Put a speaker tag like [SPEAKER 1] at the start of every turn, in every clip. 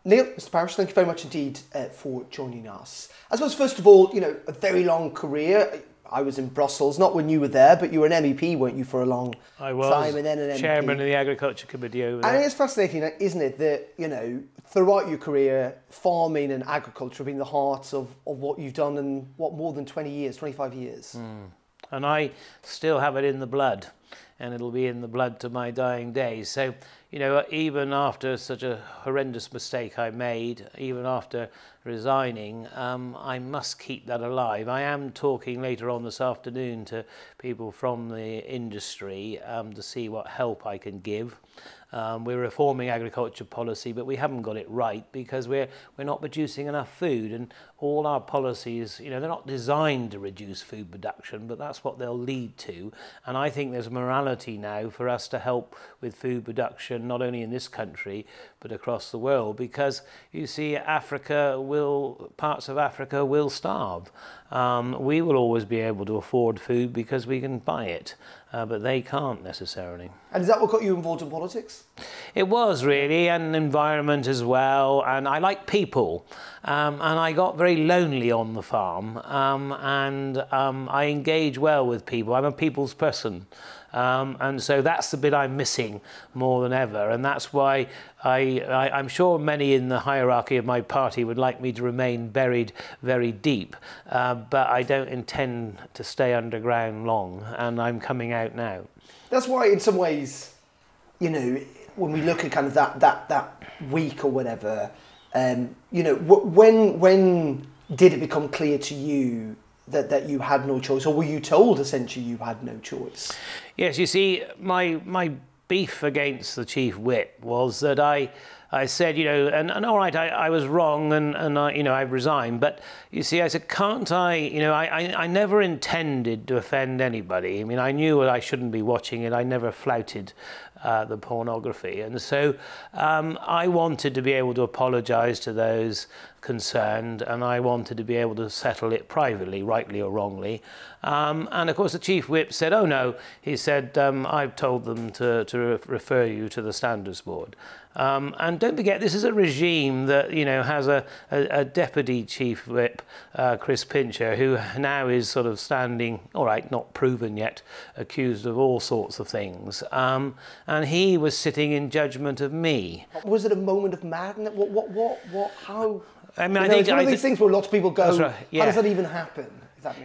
[SPEAKER 1] Neil, Mr. Parish, thank you very much indeed for joining us. I suppose, first of all, a very long career. I was in Brussels, not when you were there, but you were an MEP, weren't you, for a long time? And then an
[SPEAKER 2] chairman
[SPEAKER 1] MP.
[SPEAKER 2] of the Agriculture Committee over there.
[SPEAKER 1] And it's fascinating, isn't it, that, throughout your career, farming and agriculture have been the heart of what you've done in, more than 20 years, 25 years.
[SPEAKER 2] And I still have it in the blood, and it'll be in the blood to my dying days. So, even after such a horrendous mistake I made, even after resigning, I must keep that alive. I am talking later on this afternoon to people from the industry to see what help I can give. We're reforming agriculture policy, but we haven't got it right because we're not producing enough food, and all our policies, they're not designed to reduce food production, but that's what they'll lead to. And I think there's morality now for us to help with food production, not only in this country, but across the world, because you see, parts of Africa will starve. We will always be able to afford food because we can buy it, but they can't necessarily.
[SPEAKER 1] And is that what got you involved in politics?
[SPEAKER 2] It was really, and environment as well, and I like people, and I got very lonely on the farm, and I engage well with people. I'm a people's person. And so that's the bit I'm missing more than ever, and that's why I'm sure many in the hierarchy of my party would like me to remain buried very deep, but I don't intend to stay underground long, and I'm coming out now.
[SPEAKER 1] That's why, in some ways, when we look at kind of that week or whatever, when did it become clear to you that you had no choice, or were you told essentially you had no choice?
[SPEAKER 2] Yes, you see, my beef against the Chief Whip was that I said, and all right, I was wrong, and I've resigned, but you see, I said, can't I never intended to offend anybody. I mean, I knew I shouldn't be watching it. I never flouted the pornography, and so I wanted to be able to apologise to those concerned, and I wanted to be able to settle it privately, rightly or wrongly. And of course the Chief Whip said, oh no, he said, I've told them to refer you to the Standards Board. And don't forget, this is a regime that has a deputy Chief Whip, Chris Pincher, who now is sort of standing, all right, not proven yet, accused of all sorts of things. And he was sitting in judgment of me.
[SPEAKER 1] Was it a moment of madness? How?
[SPEAKER 2] I mean,
[SPEAKER 1] it's one of these things where lots of people go,
[SPEAKER 2] right, yeah.
[SPEAKER 1] How does that even happen?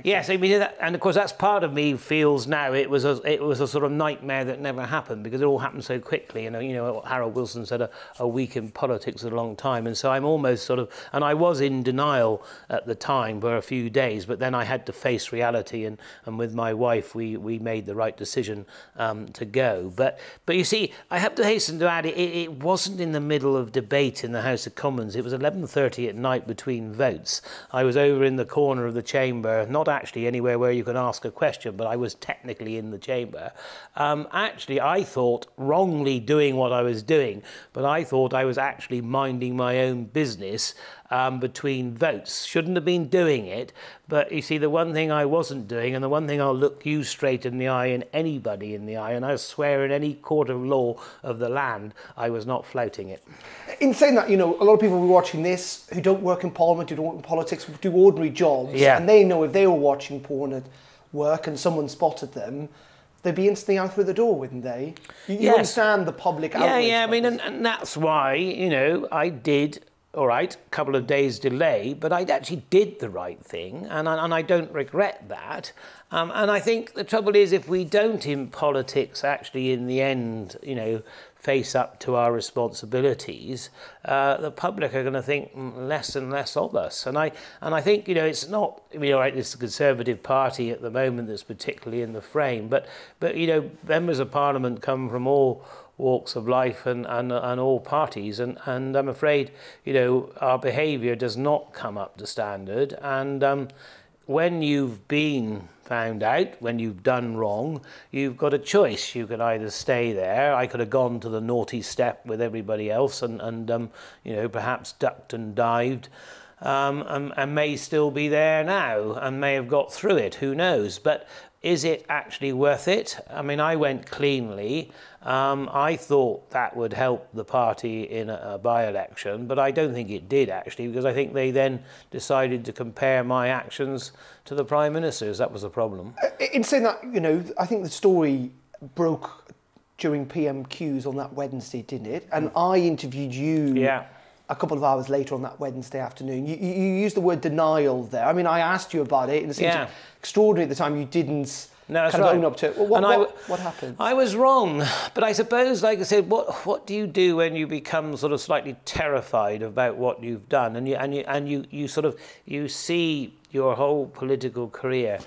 [SPEAKER 2] Yes, I mean, and of course that's part of me feels now it was a sort of nightmare that never happened because it all happened so quickly. Harold Wilson said a week in politics is a long time, and so I'm almost sort of, and I was in denial at the time for a few days, but then I had to face reality, and with my wife we made the right decision to go. But you see, I have to hasten to add, it wasn't in the middle of debate in the House of Commons. It was 11:30 at night between votes. I was over in the corner of the chamber, not actually anywhere where you can ask a question, but I was technically in the chamber. Actually, I thought wrongly doing what I was doing, but I thought I was actually minding my own business between votes. Shouldn't have been doing it, but you see, the one thing I wasn't doing, and the one thing I'll look you straight in the eye and anybody in the eye, and I swear in any court of law of the land, I was not flouting it.
[SPEAKER 1] In saying that, a lot of people will be watching this who don't work in Parliament, who don't work in politics, do ordinary jobs,
[SPEAKER 2] yeah.
[SPEAKER 1] And they know if they were watching porn at work and someone spotted them, they'd be instantly out through the door, wouldn't they? You
[SPEAKER 2] yes.
[SPEAKER 1] Understand the public outrage.
[SPEAKER 2] Yeah, I mean, and that's why, I did, all right, a couple of days delay, but I actually did the right thing, and I don't regret that. And I think the trouble is, if we don't in politics actually in the end, face up to our responsibilities, the public are going to think less and less of us. And I think, it's not, all right, it's the Conservative Party at the moment that's particularly in the frame, but members of Parliament come from all walks of life and all parties, and I'm afraid our behaviour does not come up to standard, and when you've been found out, when you've done wrong, you've got a choice. You can either stay there. I could have gone to the naughty step with everybody else and perhaps ducked and dived, and may still be there now and may have got through it, who knows. But is it actually worth it? I mean, I went cleanly. I thought that would help the party in a by-election, but I don't think it did, actually, because I think they then decided to compare my actions to the Prime Minister's. That was the problem.
[SPEAKER 1] In saying that, you know, I think the story broke during PMQs on that Wednesday, didn't it? And I interviewed you a couple of hours later on that Wednesday afternoon. You used the word denial there. I mean, I asked you about it, and it seemed extraordinary at the time you didn't own up to it. Well, what happened?
[SPEAKER 2] I was wrong, but I suppose, like I said, what do you do when you become sort of slightly terrified about what you've done, and you see your whole political career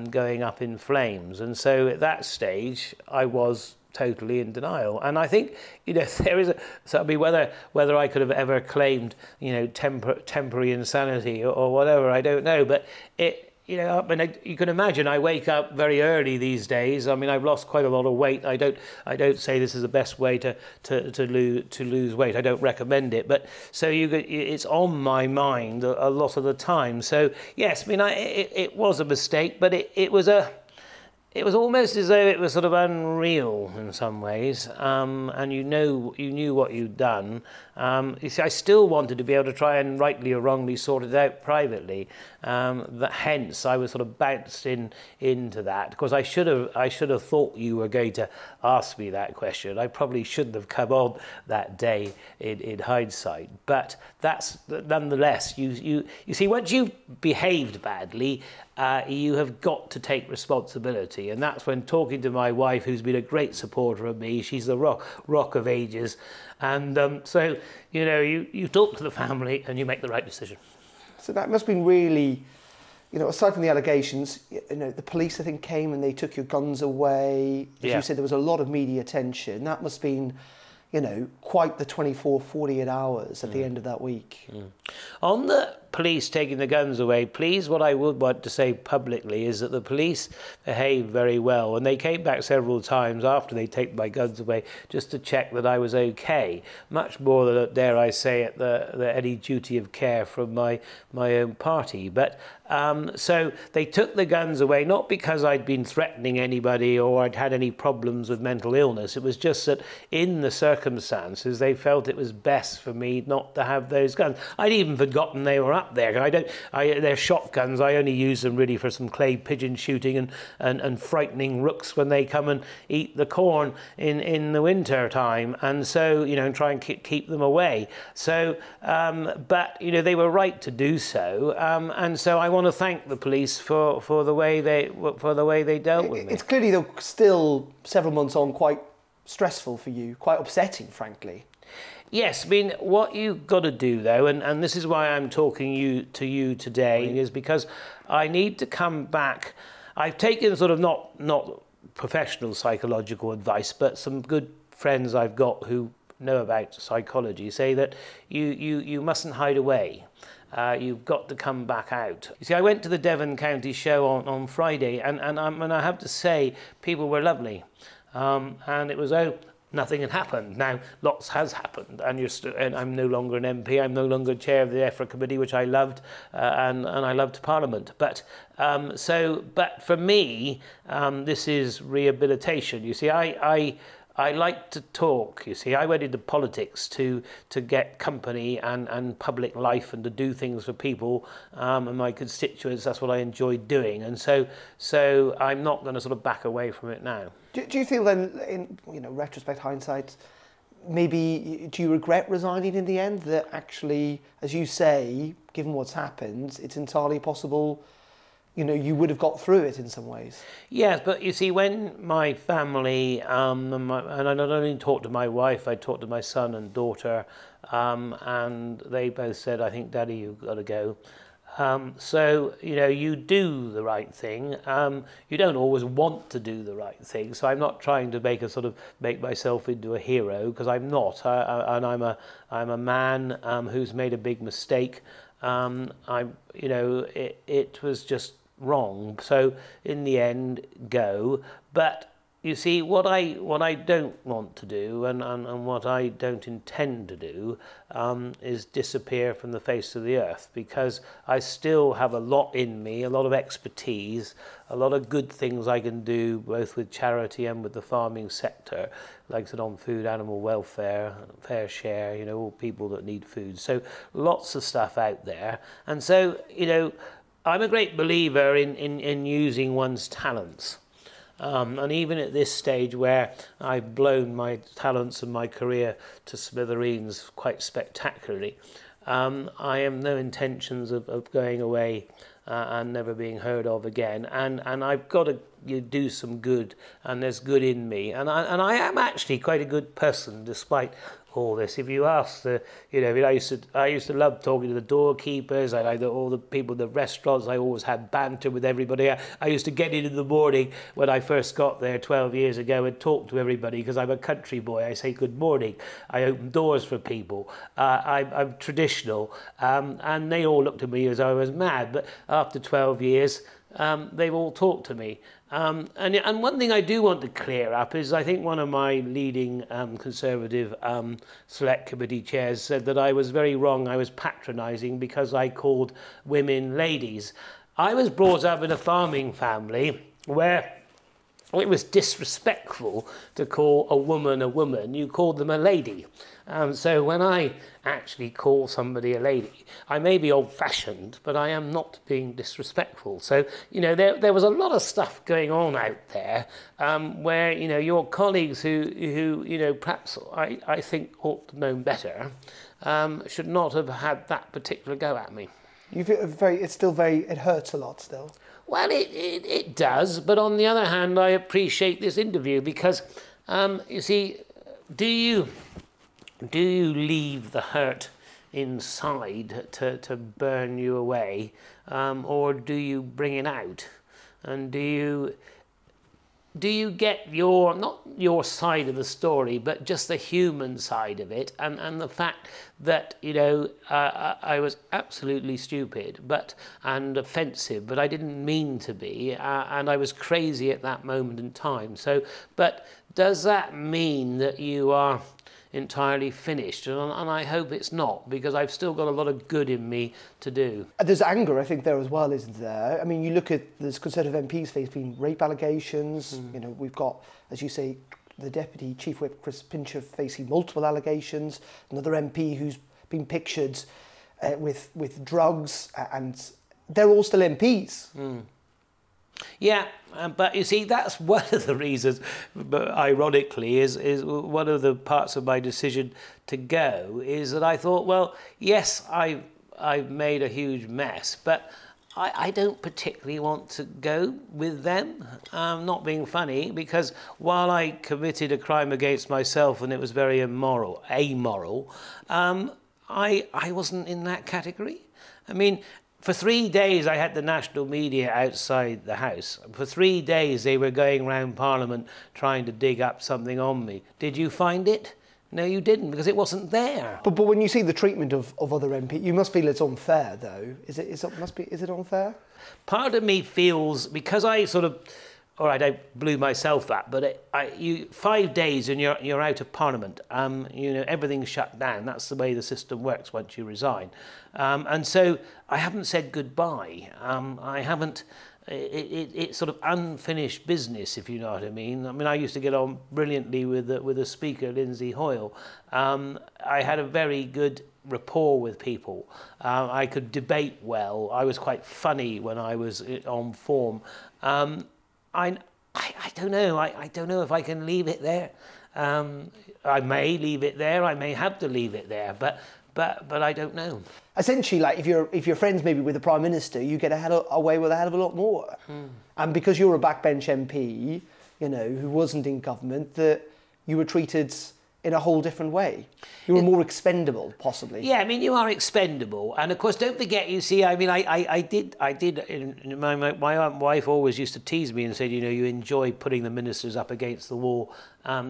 [SPEAKER 2] going up in flames? And so at that stage, I was totally in denial. And I think, you know, there is whether I could have ever claimed, you know, temporary insanity or whatever, I don't know. But you know, I mean, you can imagine I wake up very early these days. I mean, I've lost quite a lot of weight. I don't say this is the best way to lose weight. I don't recommend it. But so it's on my mind a lot of the time. So yes, I mean, it was a mistake, but it was almost as though it was sort of unreal in some ways, and you knew what you'd done. You see, I still wanted to be able to try and rightly or wrongly sort it out privately. Hence, I was sort of bounced into that, because I should have thought you were going to ask me that question. I probably shouldn't have come on that day in hindsight. But that's nonetheless. You see, once you've behaved badly, you have got to take responsibility, and that's when talking to my wife, who's been a great supporter of me. She's the rock of ages, and so you know, you talk to the family and you make the right decision.
[SPEAKER 1] So that must have been really, you know, aside from the allegations, you know, the police I think came and they took your guns away. As you said, there was a lot of media attention. That must have been, you know, quite the 24, 48 hours at the end of that week.
[SPEAKER 2] On the police taking the guns away, please, what I would want to say publicly is that the police behaved very well, and they came back several times after they take my guns away just to check that I was okay, much more than, dare I say it, any duty of care from my own party. But so they took the guns away, not because I'd been threatening anybody or I'd had any problems with mental illness. It was just that in the circumstances they felt it was best for me not to have those guns. I'd even forgotten they were up there. They're shotguns. I only use them really for some clay pigeon shooting and frightening rooks when they come and eat the corn in the winter time, and so, you know, and try and keep them away. So but you know, they were right to do so, and so I want to thank the police for the way they dealt with me.
[SPEAKER 1] It's clearly, though, still several months on, quite stressful for you, quite upsetting, frankly.
[SPEAKER 2] Yes, I mean, what you've got to do, though, and this is why I'm talking to you today, is because I need to come back. I've taken sort of not professional psychological advice, but some good friends I've got who know about psychology say that you mustn't hide away. You've got to come back out. You see, I went to the Devon County show on Friday, and I have to say, people were lovely, and it was nothing had happened. Now, lots has happened, and I'm no longer an MP. I'm no longer chair of the EFRA committee, which I loved, and I loved Parliament. But but for me, this is rehabilitation. You see, I like to talk. You see, I went into politics to get company and public life and to do things for people and my constituents. That's what I enjoyed doing, and so I'm not going to sort of back away from it now.
[SPEAKER 1] Do you feel then, in, you know, retrospect, hindsight, maybe do you regret resigning in the end? That actually, as you say, given what's happened, it's entirely possible, you know, you would have got through it in some ways.
[SPEAKER 2] Yes, but you see, when my family, and I not only talked to my wife, I talked to my son and daughter, and they both said, I think, Daddy, you've got to go. So, you know, you do the right thing. You don't always want to do the right thing. So I'm not trying to make myself into a hero, because I'm not. And I'm a man who's made a big mistake. You know, it was just wrong. So in the end, go. But you see, what I don't want to do and what I don't intend to do is disappear from the face of the earth, because I still have a lot in me, a lot of expertise, a lot of good things I can do, both with charity and with the farming sector, like I said, on food, animal welfare, fair share, you know, all people that need food. So lots of stuff out there. And so, you know, I'm a great believer in using one's talents. And even at this stage where I've blown my talents and my career to smithereens quite spectacularly, I have no intentions of going away and never being heard of again. And I've got to do some good, and there's good in me. And I am actually quite a good person, despite all this. If you ask the, you know, I used to love talking to the doorkeepers. I liked all the people in the restaurants. I always had banter with everybody. I used to get in the morning when I first got there 12 years ago and talk to everybody, because I'm a country boy. I say good morning. I open doors for people. I'm traditional, and they all looked at me as I was mad. But after 12 years, they've all talked to me. And one thing I do want to clear up is, I think one of my leading Conservative select committee chairs said that I was very wrong. I was patronising because I called women ladies. I was brought up in a farming family where it was disrespectful to call a woman a woman. You called them a lady. So when I actually call somebody a lady, I may be old-fashioned, but I am not being disrespectful. So, you know, there was a lot of stuff going on out there where, you know, your colleagues who you know, perhaps I think ought to know better, should not have had that particular go at me.
[SPEAKER 1] You feel it hurts a lot still.
[SPEAKER 2] Well, it does, but on the other hand, I appreciate this interview because, you see, do you leave the hurt inside to burn you away, or do you bring it out? And do you get not your side of the story, but just the human side of it, and the fact that, you know, I was absolutely stupid and offensive, but I didn't mean to be, and I was crazy at that moment in time. So, but does that mean that you are entirely finished? And I hope it's not, because I've still got a lot of good in me to do.
[SPEAKER 1] There's anger, I think, there as well, isn't there? I mean, you look at there's Conservative MPs facing rape allegations. You know, we've got, as you say, the Deputy Chief Whip Chris Pincher facing multiple allegations. Another MP who's been pictured with drugs, and they're all still MPs.
[SPEAKER 2] Yeah, but you see, that's one of the reasons, but ironically, is one of the parts of my decision to go is that I thought, well, yes, I've made a huge mess, but I don't particularly want to go with them. Not being funny, because while I committed a crime against myself and it was very amoral, I wasn't in that category. I mean, for 3 days, I had the national media outside the House. For 3 days, they were going around Parliament trying to dig up something on me. Did you find it? No, you didn't, because it wasn't there. But
[SPEAKER 1] when you see the treatment of other MPs, you must feel it's unfair, though. Is it unfair?
[SPEAKER 2] Part of me feels, because I sort of, all right, I blew myself up, but 5 days and you're out of Parliament. You know, everything's shut down. That's the way the system works once you resign. And so I haven't said goodbye. I haven't. It's sort of unfinished business, if you know what I mean. I mean, I used to get on brilliantly with the Speaker, Lindsay Hoyle. I had a very good rapport with people. I could debate well. I was quite funny when I was on form. I don't know. I don't know if I can leave it there. I may leave it there. I may have to leave it there. But I don't know.
[SPEAKER 1] Essentially, like if you're friends maybe with the Prime Minister, you get away with a hell of a lot more. And because you're a backbench MP, you know, who wasn't in government, that you were treated in a whole different way. You were more expendable, possibly.
[SPEAKER 2] Yeah, I mean, you are expendable. And of course, don't forget, you see, I mean, I did, my wife always used to tease me and said, you know, you enjoy putting the ministers up against the wall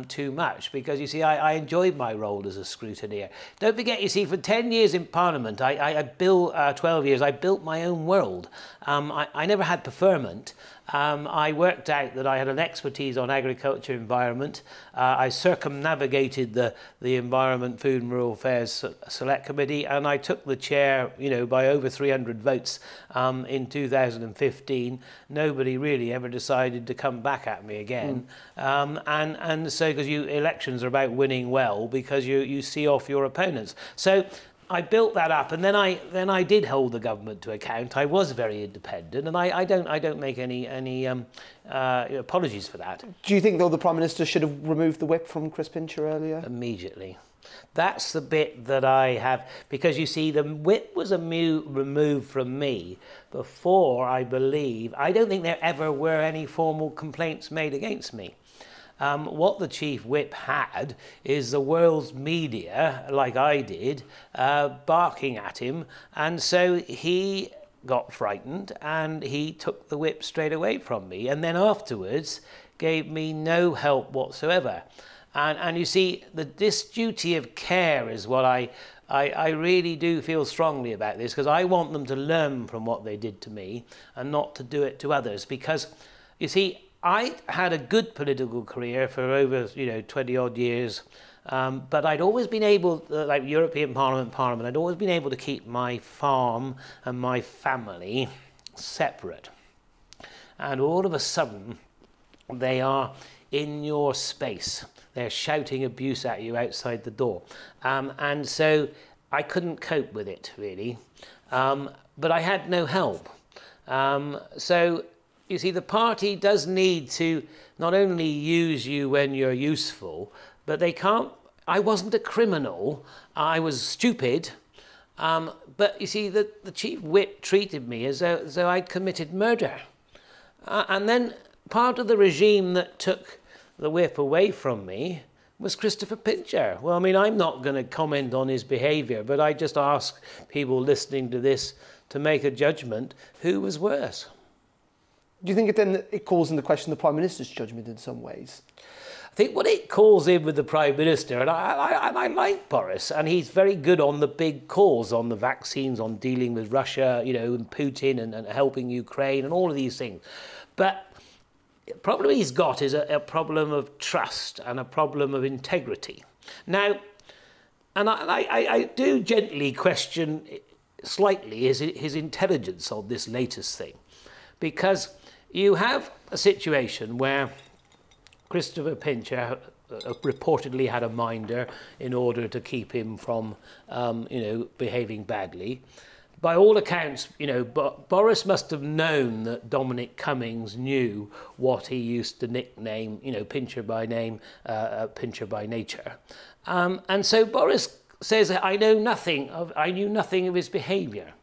[SPEAKER 2] too much, because you see, I enjoyed my role as a scrutineer. Don't forget, you see, for 10 years in Parliament, I built, 12 years, I built my own world. I never had preferment, I worked out that I had an expertise on agriculture environment. I circumnavigated the Environment, Food and Rural Affairs Select Committee, and I took the chair, you know, by over 300 votes in 2015. Nobody really ever decided to come back at me again. And so, because elections are about winning well, because you see off your opponents. So I built that up, and then I did hold the government to account. I was very independent, and I don't make any apologies for that.
[SPEAKER 1] Do you think, though, the Prime Minister should have removed the whip from Chris Pincher earlier?
[SPEAKER 2] Immediately. That's the bit that I have, because you see, the whip was removed from me before, I don't think there ever were any formal complaints made against me. What the chief whip had is the world's media, like I did, barking at him, and so he got frightened and he took the whip straight away from me, and then afterwards gave me no help whatsoever. And you see, this duty of care is what I really do feel strongly about this, because I want them to learn from what they did to me and not to do it to others. Because, you see, I had a good political career for over, 20 odd years, but I'd always been able, like European Parliament, I'd always been able to keep my farm and my family separate. And all of a sudden, they are in your space. They're shouting abuse at you outside the door. And so I couldn't cope with it, really. But I had no help. So, you see, the party does need to not only use you when you're useful, but they can't. I wasn't a criminal. I was stupid. But you see, the chief whip treated me as though I'd committed murder. And then part of the regime that took the whip away from me was Christopher Pincher. Well, I mean, I'm not going to comment on his behaviour, but I just ask people listening to this to make a judgment who was worse.
[SPEAKER 1] Do you think it calls into question the Prime Minister's judgment in some ways?
[SPEAKER 2] I think what it calls in with the Prime Minister, and I like Boris, and he's very good on the big calls, on the vaccines, on dealing with Russia, and Putin, and helping Ukraine, and all of these things. But the problem he's got is a problem of trust and a problem of integrity. Now, and I do gently question slightly his intelligence on this latest thing, because you have a situation where Christopher Pincher reportedly had a minder in order to keep him from, behaving badly. By all accounts, Boris must have known that Dominic Cummings knew what he used to nickname, Pincher by name, Pincher by nature. And so Boris says, I knew nothing of his behaviour,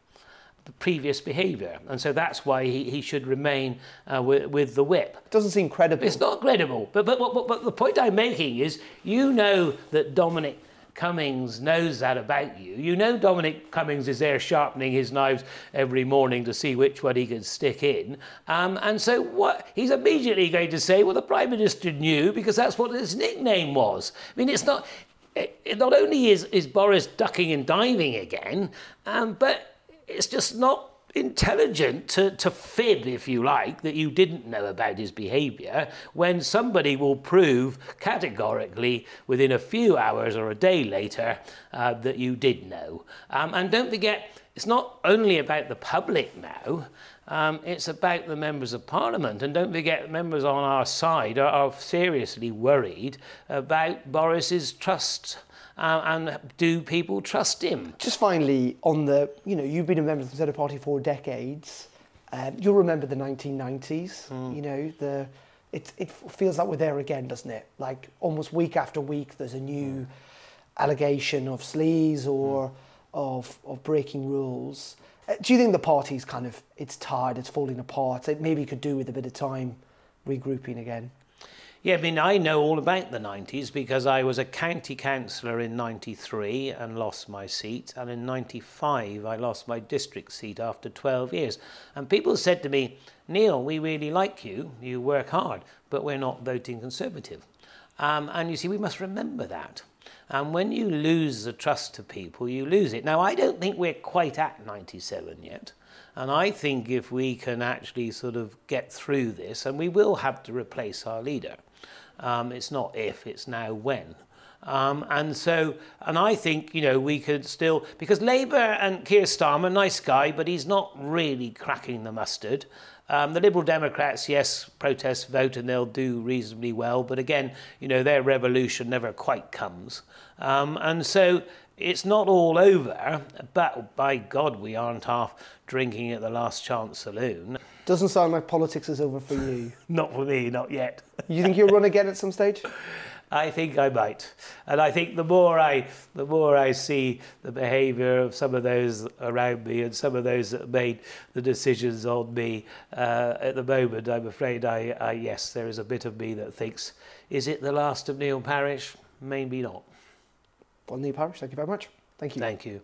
[SPEAKER 2] the previous behaviour, and so that's why he should remain with the whip.
[SPEAKER 1] Doesn't seem credible.
[SPEAKER 2] It's not credible, but the point I'm making is, that Dominic Cummings knows that about you. Dominic Cummings is there sharpening his knives every morning to see which one he can stick in, and so what he's immediately going to say, well, the Prime Minister knew, because that's what his nickname was. I mean, it's not. Not only is Boris ducking and diving again, but it's just not intelligent to fib, if you like, that you didn't know about his behaviour when somebody will prove categorically within a few hours or a day later that you did know. And don't forget, it's not only about the public now, it's about the members of Parliament. And don't forget, members on our side are seriously worried about Boris's trust. And do people trust him? Just
[SPEAKER 1] finally, on you've been a member of the Conservative Party for decades. You'll remember the 1990s. It feels like we're there again, doesn't it? Like almost week after week, there's a new allegation of sleaze or of breaking rules. Do you think the party's it's tired, it's falling apart? It maybe could do with a bit of time regrouping again.
[SPEAKER 2] Yeah, I mean, I know all about the 90s because I was a county councillor in 93 and lost my seat. And in 95, I lost my district seat after 12 years. And people said to me, Neil, we really like you. You work hard, but we're not voting Conservative. And you see, we must remember that. And when you lose the trust of people, you lose it. Now, I don't think we're quite at 97 yet. And I think if we can actually sort of get through this, and we will have to replace our leader. It's not if, it's now when. And I think, you know, we could still, because Labour and Keir Starmer, nice guy, but he's not really cracking the mustard. The Liberal Democrats, yes, protest vote and they'll do reasonably well. But again, you know, their revolution never quite comes. And so it's not all over, but by God, we aren't half drinking at the last chance saloon.
[SPEAKER 1] Doesn't sound like politics is over for you.
[SPEAKER 2] Not for me, not yet.
[SPEAKER 1] You think you'll run again at some stage?
[SPEAKER 2] I think I might. And I think the more I see the behaviour of some of those around me and some of those that made the decisions on me at the moment, I'm afraid yes, there is a bit of me that thinks, is it the last of Neil Parish? Maybe not.
[SPEAKER 1] Well, Neil Parish, thank you very much. Thank you.
[SPEAKER 2] Thank you.